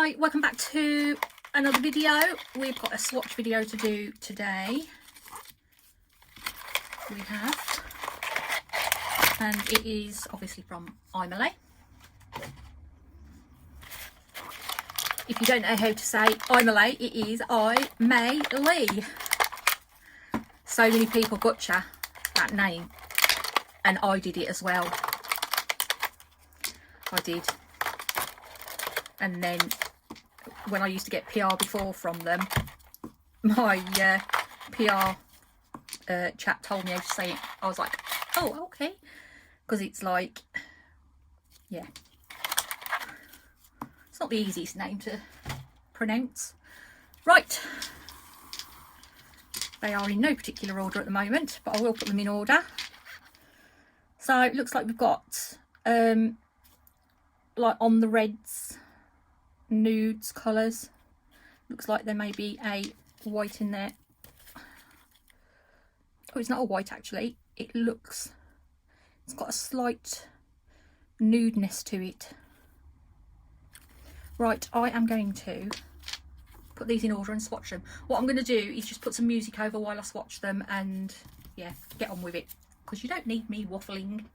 Hi, welcome back to another video. We've got a swatch video to do today. We have, and it is obviously from AIMEILI. If you don't know how to say AIMEILI, it is AIMEILI. So many people butcher that name, and I did it as well. I did. And then when I used to get PR before from them, my PR chap told me how to say it. I was like, oh, okay, because it's like, yeah, it's not the easiest name to pronounce. Right, they are in no particular order at the moment, but I will put them in order. So it looks like we've got like on the reds, nudes colours. Looks like there may be a white in there. Oh, it's not a white actually. It looks, it's got a slight nudeness to it. Right, I am going to put these in order and swatch them. What I'm going to do is just put some music over while I swatch them and yeah, get on with it, because you don't need me waffling.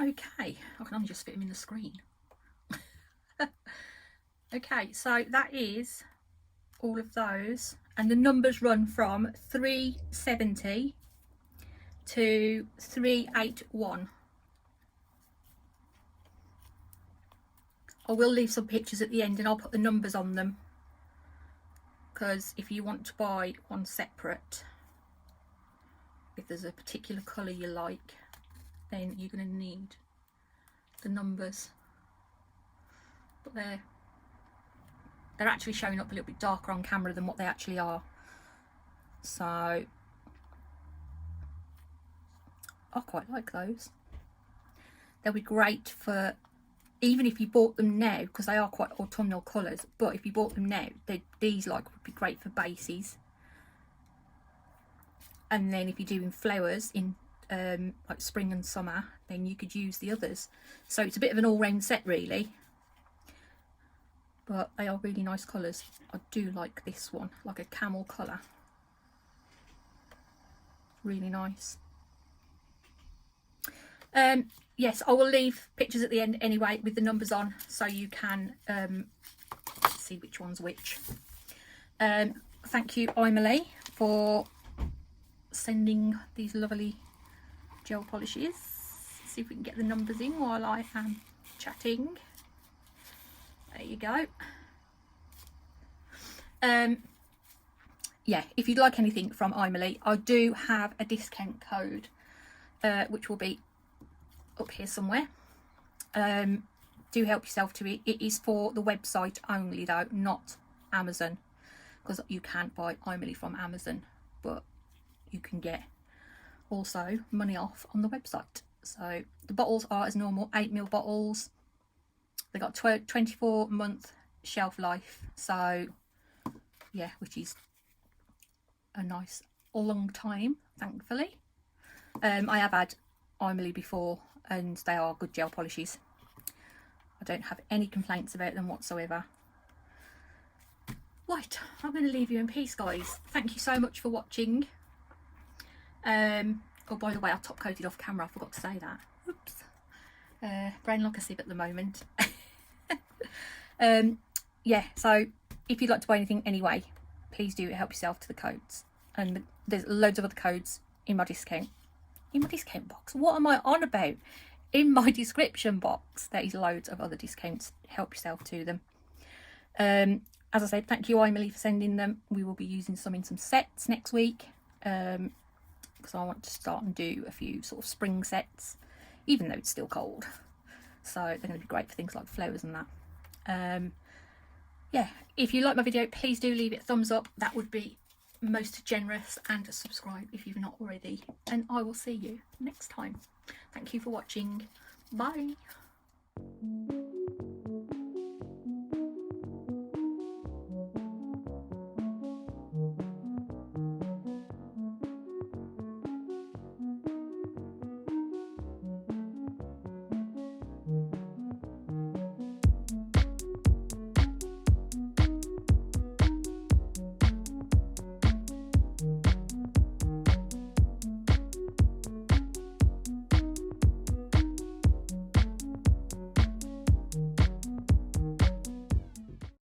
Okay, I can only just fit them in the screen. Okay, so that is all of those, and the numbers run from 370 to 381. I will leave some pictures at the end and I'll put the numbers on them, because if you want to buy one separate, if there's a particular colour you like, then you're going to need the numbers. But they're actually showing up a little bit darker on camera than what they actually are. So I quite like those. They'll be great for, even if you bought them now, because they are quite autumnal colours, but if you bought them now, these like would be great for bases. And then if you're doing flowers in like spring and summer, then you could use the others. So it's a bit of an all-round set really, but they are really nice colours. I do like this one, like a camel colour. Really nice. Yes, I will leave pictures at the end anyway with the numbers on, so you can see which one's which. Thank you, AIMEILI, for sending these lovely gel polishes. See if we can get the numbers in while I am chatting. There you go. Yeah, if you'd like anything from AIMEILI, I do have a discount code, which will be up here somewhere. Do help yourself to it. It is for the website only though, not Amazon, because you can't buy AIMEILI from Amazon, but you can get also money off on the website. So the bottles are as normal, 8ml bottles. They got 24-month shelf life, so yeah, which is a nice long time, thankfully. I have had AIMEILI before and they are good gel polishes. I don't have any complaints about them whatsoever. Right, I'm going to leave you in peace, guys. Thank you so much for watching. Oh, by the way, I top coated off camera, I forgot to say that. Oops. Brain like a sieve at the moment. Yeah, so if you'd like to buy anything anyway, please do help yourself to the codes. And there's loads of other codes in my discount. In my discount box, what am I on about? In my description box there is loads of other discounts. Help yourself to them. As I said, thank you AIMEILI for sending them. We will be using some in some sets next week, because I want to start and do a few sort of spring sets, even though it's still cold, so they're going to be great for things like flowers and that. Yeah, if you like my video, please do leave it a thumbs up, that would be most generous, and subscribe if you've not already, and I will see you next time. Thank you for watching. Bye.